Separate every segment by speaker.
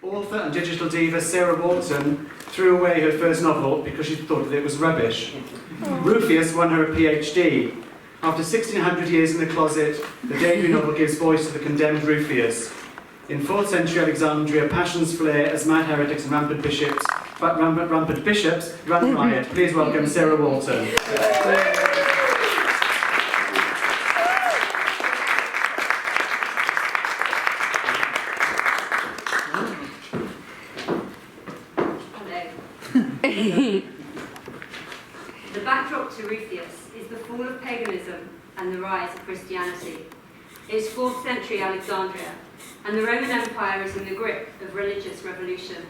Speaker 1: Author and digital diva Sarah Walton threw away her first novel because she thought that it was rubbish. Rufius won her a PhD. After 1600 years in the closet, the debut novel gives voice to the condemned Rufius. In 4th century Alexandria, passions flare as mad heretics and rampant bishops run riot. Please welcome Sarah Walton.
Speaker 2: The backdrop to Rufius is the fall of paganism and the rise of Christianity. It's 4th century Alexandria, and the Roman Empire is in the grip of religious revolution.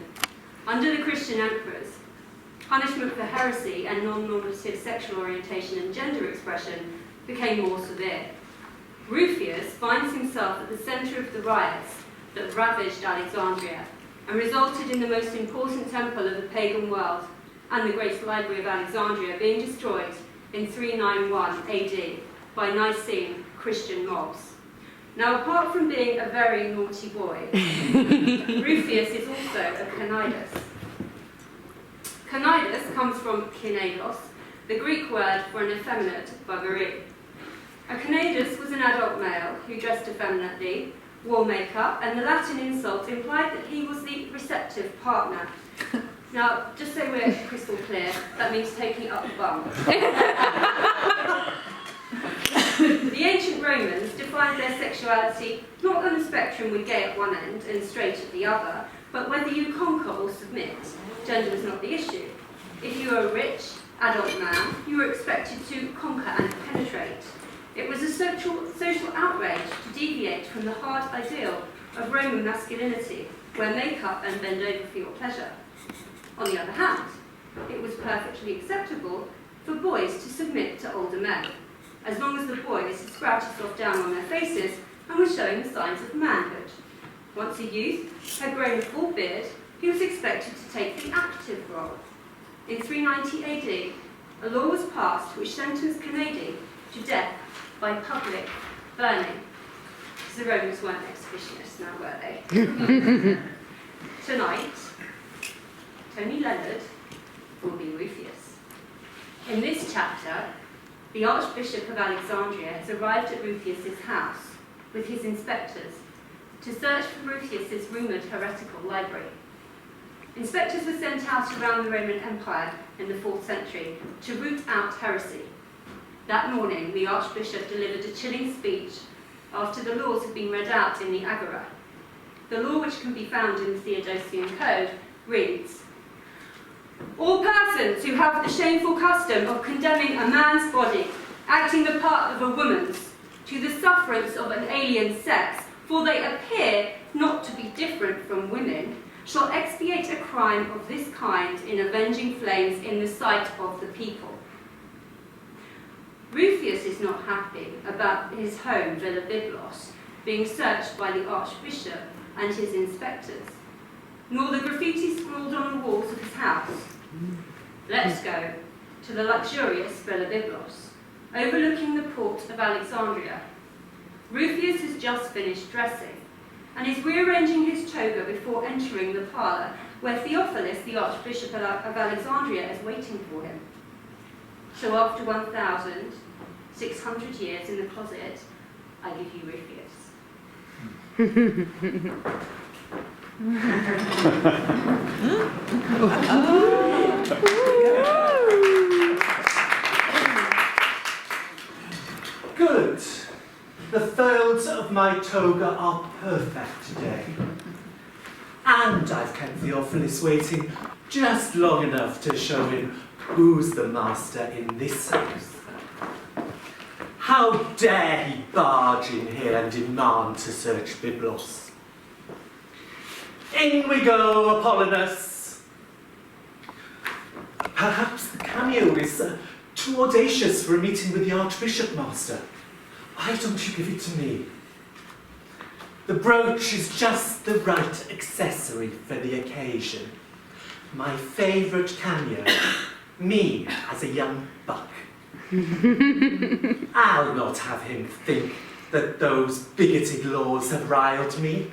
Speaker 2: Under the Christian emperors, punishment for heresy and non-normative sexual orientation and gender expression became more severe. Rufius finds himself at the centre of the riots that ravaged Alexandria and resulted in the most important temple of the pagan world and the great library of Alexandria being destroyed in 391 AD by Nicene Christian mobs. Now, apart from being a very naughty boy, Rufius is also a Cnidus. Cnidus comes from kinedos, the Greek word for an effeminate buggery. A Cnidus was an adult male who dressed effeminately, wore makeup, and the Latin insult implied that he was the receptive partner. Now, just so we're crystal clear, that means taking up the bum. The ancient Romans defined their sexuality not on a spectrum with gay at one end and straight at the other, but whether you conquer or submit. Gender was not the issue. If you were a rich, adult man, you were expected to conquer and penetrate. It was a social outrage to deviate from the hard ideal of Roman masculinity, wear makeup and bend over for your pleasure. On the other hand, it was perfectly acceptable for boys to submit to older men, as long as the boys had scratched stuff down on their faces and were showing the signs of manhood. Once a youth had grown a full beard, he was expected to take the active role. In 390 AD, a law was passed which sentenced Cnidi to death by public burning. Because the Romans weren't exhibitionists now, were they? Tonight, Tony Leonard will be Rufius. In this chapter, the Archbishop of Alexandria has arrived at Rufius's house with his inspectors to search for Rufius's rumoured heretical library. Inspectors were sent out around the Roman Empire in the 4th century to root out heresy. That morning, the Archbishop delivered a chilling speech after the laws had been read out in the Agora. The law, which can be found in the Theodosian Code, reads, "All persons who have the shameful custom of condemning a man's body, acting the part of a woman's, to the sufferance of an alien sex, for they appear not to be different from women, shall expiate a crime of this kind in avenging flames in the sight of the people." Rufius is not happy about his home, Villa Byblos, being searched by the Archbishop and his inspectors, nor the graffiti scrawled on the walls of his house. Let's go to the luxurious Villa Byblos, overlooking the port of Alexandria. Rufius has just finished dressing and is rearranging his toga before entering the parlour where Theophilus, the Archbishop of Alexandria, is waiting for him. So after 1,600 years in the closet, I give you Rufius.
Speaker 3: Good. The folds of my toga are perfect today. And I've kept Theophilus waiting just long enough to show him who's the master in this house. How dare he barge in here and demand to search Byblos? In we go, Apollonius. Perhaps the cameo is too audacious for a meeting with the Archbishop, Master. Why don't you give it to me? The brooch is just the right accessory for the occasion. My favourite cameo, me as a young buck. I'll not have him think that those bigoted laws have riled me.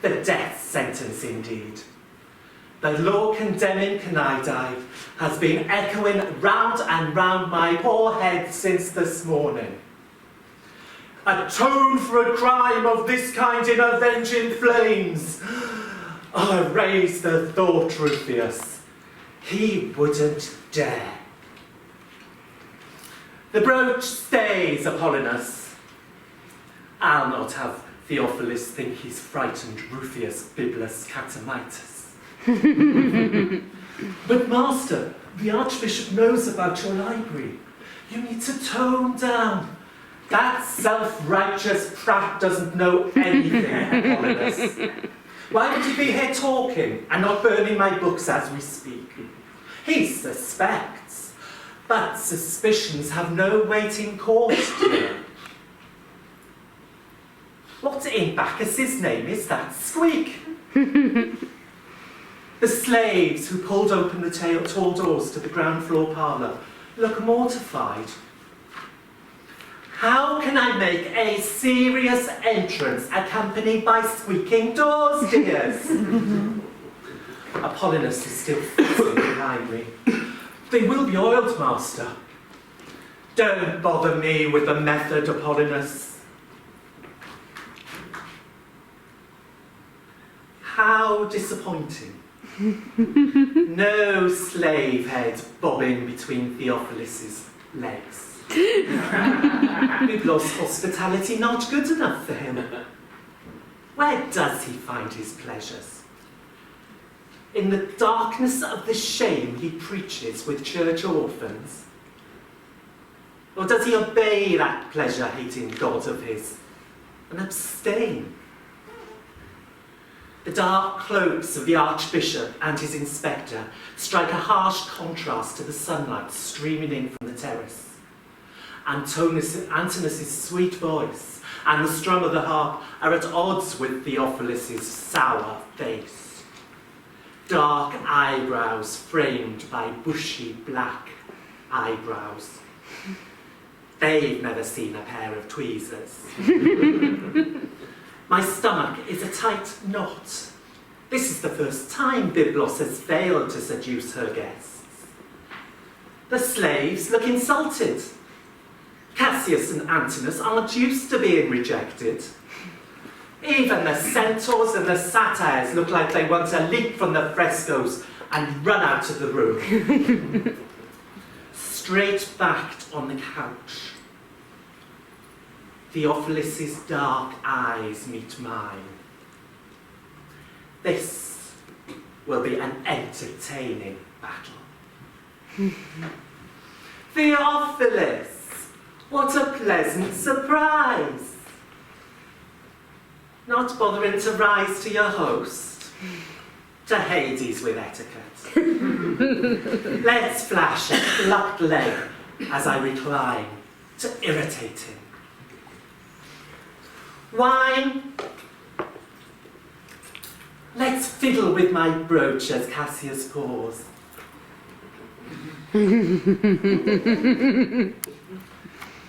Speaker 3: The death sentence indeed. The law condemning connidive has been echoing round and round my poor head since this morning. Atone for a crime of this kind in avenging flames. I raise the thought, Rufius. He wouldn't dare. The brooch stays, Apollonius. I'll not have Theophilus think he's frightened Rufius Bibulus Catamitus. But master, the Archbishop knows about your library. You need to tone down. That self-righteous prat doesn't know anything, Apollonius. Why would he be here talking and not burning my books as we speak? He suspects, but suspicions have no weight in court here. What in Bacchus's name is that squeak? The slaves who pulled open the tall doors to the ground floor parlour look mortified. How can I make a serious entrance accompanied by squeaking doors, dears? Apollonius is still fixing behind me. They will be oiled, master. Don't bother me with the method, Apollonius. How disappointing. No slave head bobbing between Theophilus's legs. Biblos' hospitality not good enough for him. Where does he find his pleasures? In the darkness of the shame he preaches with church orphans? Or does he obey that pleasure-hating God of his and abstain? The dark cloaks of the Archbishop and his inspector strike a harsh contrast to the sunlight streaming in from the terrace. Antinous' sweet voice and the strum of the harp are at odds with Theophilus' sour face. Dark eyebrows framed by bushy black eyebrows. They've never seen a pair of tweezers. My stomach is a tight knot. This is the first time Biblos has failed to seduce her guests. The slaves look insulted. Cassius and Antinous aren't used to being rejected. Even the centaurs and the satyrs look like they want to leap from the frescoes and run out of the room. Straight-backed on the couch, Theophilus' dark eyes meet mine. This will be an entertaining battle. Theophilus! What a pleasant surprise! Not bothering to rise to your host? To Hades with etiquette. Let's flash a plucked leg as I recline to irritate him. Wine? Let's fiddle with my brooch as Cassius pours.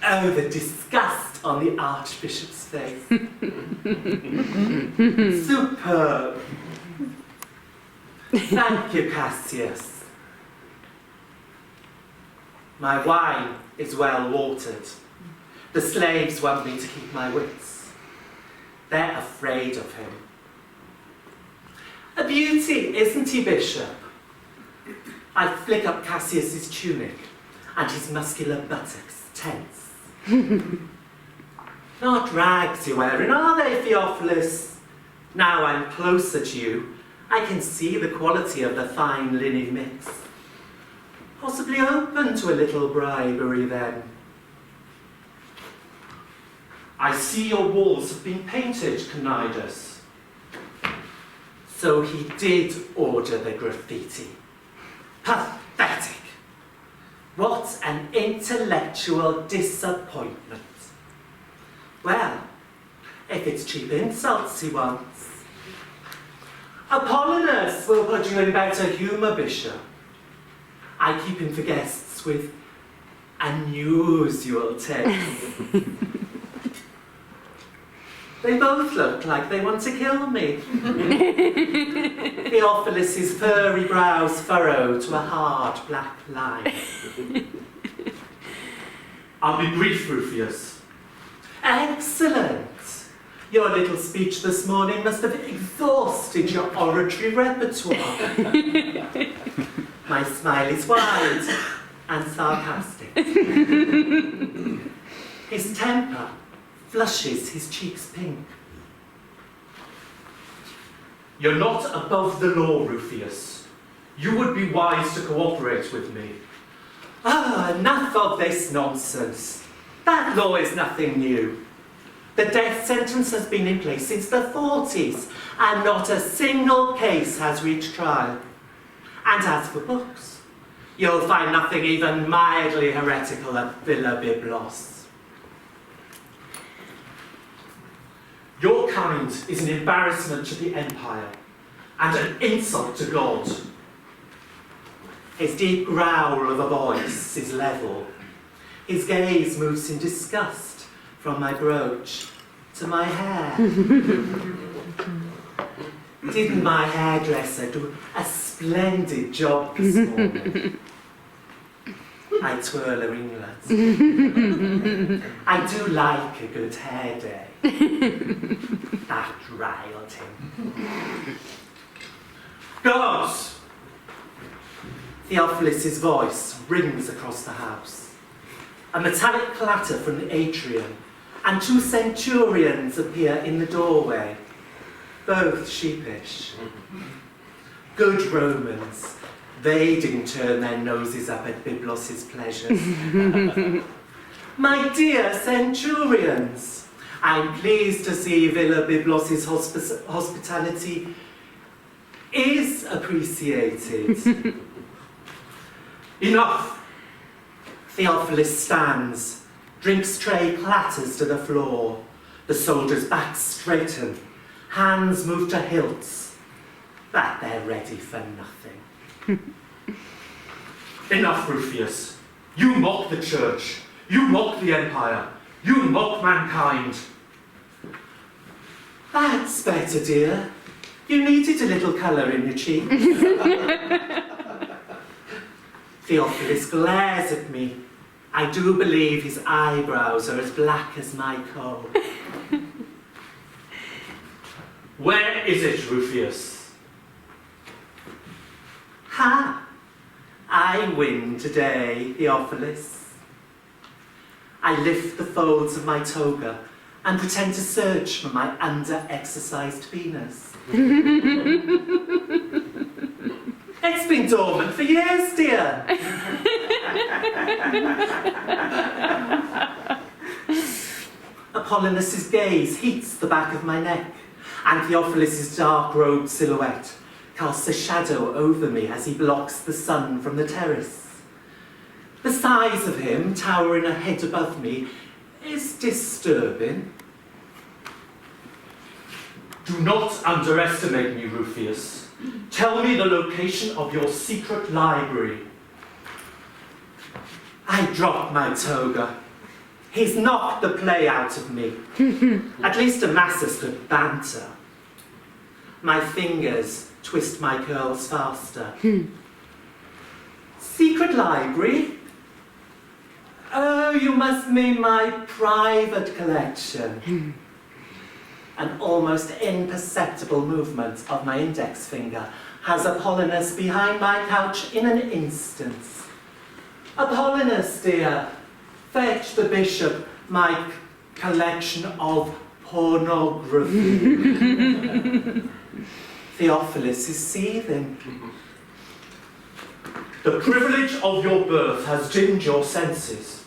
Speaker 3: Oh, the disgust on the Archbishop's face. Superb. Thank you, Cassius. My wine is well watered. The slaves want me to keep my wits. They're afraid of him. A beauty, isn't he, Bishop? I flick up Cassius's tunic and his muscular buttocks tense. Not rags you're wearing, are they, Theophilus? Now I'm closer to you, I can see the quality of the fine linen mix. Possibly open to a little bribery, then. I see your walls have been painted, Cnidus. So he did order the graffiti. Pathetic! What an intellectual disappointment. Well, if it's cheap insults he wants. Apollonius will put you in better humour, Bishop. I keep him for guests with unusual tastes. They both look like they want to kill me. Theophilus' furry brows furrow to a hard black line.
Speaker 1: I'll be brief, Rufius.
Speaker 3: Excellent. Your little speech this morning must have exhausted your oratory repertoire. My smile is wide and sarcastic. His temper flushes his cheeks pink.
Speaker 1: You're not above the law, Rufius. You would be wise to cooperate with me.
Speaker 3: Ah, enough of this nonsense. That law is nothing new. The death sentence has been in place since the 40s, and not a single case has reached trial. And as for books, you'll find nothing even mildly heretical at Villa Byblos.
Speaker 1: Your kind is an embarrassment to the Empire, and an insult to God.
Speaker 3: His deep growl of a voice is level. His gaze moves in disgust from my brooch to my hair. Didn't my hairdresser do a splendid job this morning? I twirl her ringlets. I do like a good hair day. That riled him.
Speaker 1: Guards!
Speaker 3: Theophilus' voice rings across the house. A metallic clatter from the atrium, and 2 centurions appear in the doorway, both sheepish. Good Romans, they didn't turn their noses up at Byblos' pleasures. My dear centurions, I'm pleased to see Villa Byblos' hospitality is appreciated.
Speaker 1: Enough!
Speaker 3: Theophilus stands, drink's tray clatters to the floor. The soldiers' backs straighten, hands move to hilts, but they're ready for nothing.
Speaker 1: Enough, Rufius. You mock the Church. You mock the Empire. You mock mankind.
Speaker 3: That's better, dear. You needed a little colour in your cheeks. Theophilus glares at me. I do believe his eyebrows are as black as my coal.
Speaker 1: Where is it, Rufius?
Speaker 3: Ha! I win today, Theophilus. I lift the folds of my toga and pretend to search for my under-exercised penis. It's been dormant for years, dear. Apollonius' gaze heats the back of my neck, and Theophilus' dark-robed silhouette casts a shadow over me as he blocks the sun from the terrace. The size of him, towering a head above me, is disturbing.
Speaker 1: Do not underestimate me, Rufius. Tell me the location of your secret library.
Speaker 3: I drop my toga. He's knocked the play out of me. At least Amasis could banter. My fingers twist my curls faster. Secret library? Oh, you must mean my private collection. An almost imperceptible movement of my index finger has Apollonius behind my couch in an instant. Apollonius, dear, fetch the bishop my collection of pornography. Theophilus is seething.
Speaker 1: The privilege of your birth has dimmed your senses.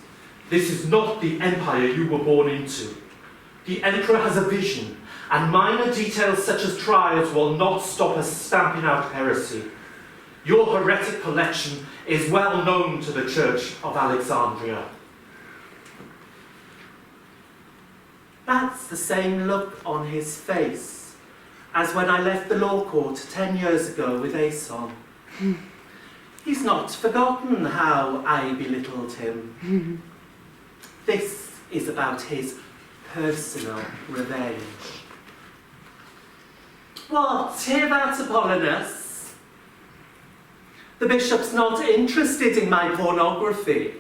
Speaker 1: This is not the empire you were born into. The emperor has a vision, and minor details such as trials will not stop us stamping out heresy. Your heretic collection is well known to the Church of Alexandria.
Speaker 3: That's the same look on his face as when I left the law court 10 years ago with Aeson. He's not forgotten how I belittled him. This is about his personal revenge. What, hear that, Apollonius? The bishop's not interested in my pornography.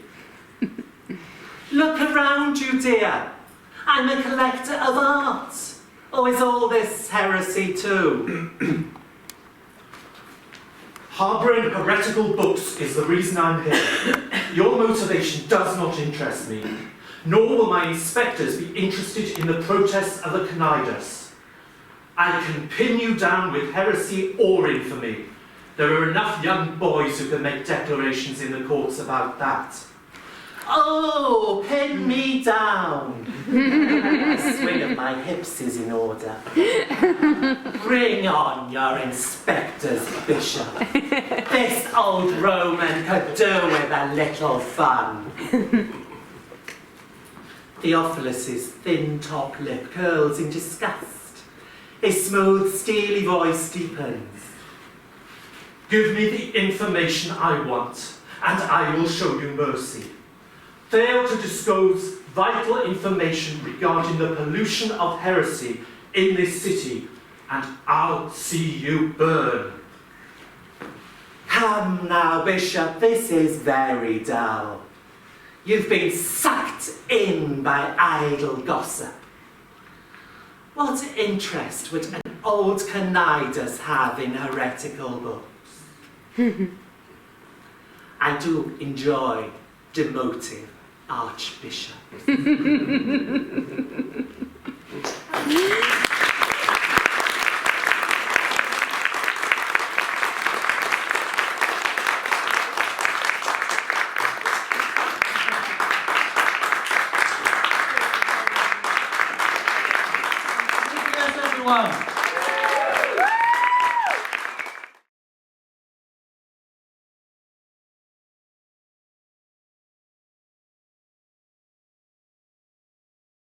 Speaker 3: Look around you, dear. I'm a collector of art. Or is all this heresy too?
Speaker 4: Harbouring heretical books is the reason I'm here. Your motivation does not interest me, nor will my inspectors be interested in the protests of the Cnidus. I can pin you down with heresy or infamy. There are enough young boys who can make declarations in the courts about that.
Speaker 3: Oh, pin me down. The swing of my hips is in order. Bring on your inspectors, Bishop. This old Roman could do with a little fun. Theophilus's thin top lip curls in disgust. His smooth, steely voice deepens.
Speaker 4: Give me the information I want, and I will show you mercy. Fail to disclose vital information regarding the pollution of heresy in this city, and I'll see you burn.
Speaker 3: Come now, Bishop, this is very dull. You've been sucked in by idle gossip. What interest would an old Cnidus have in heretical books? I do enjoy demoting archbishops.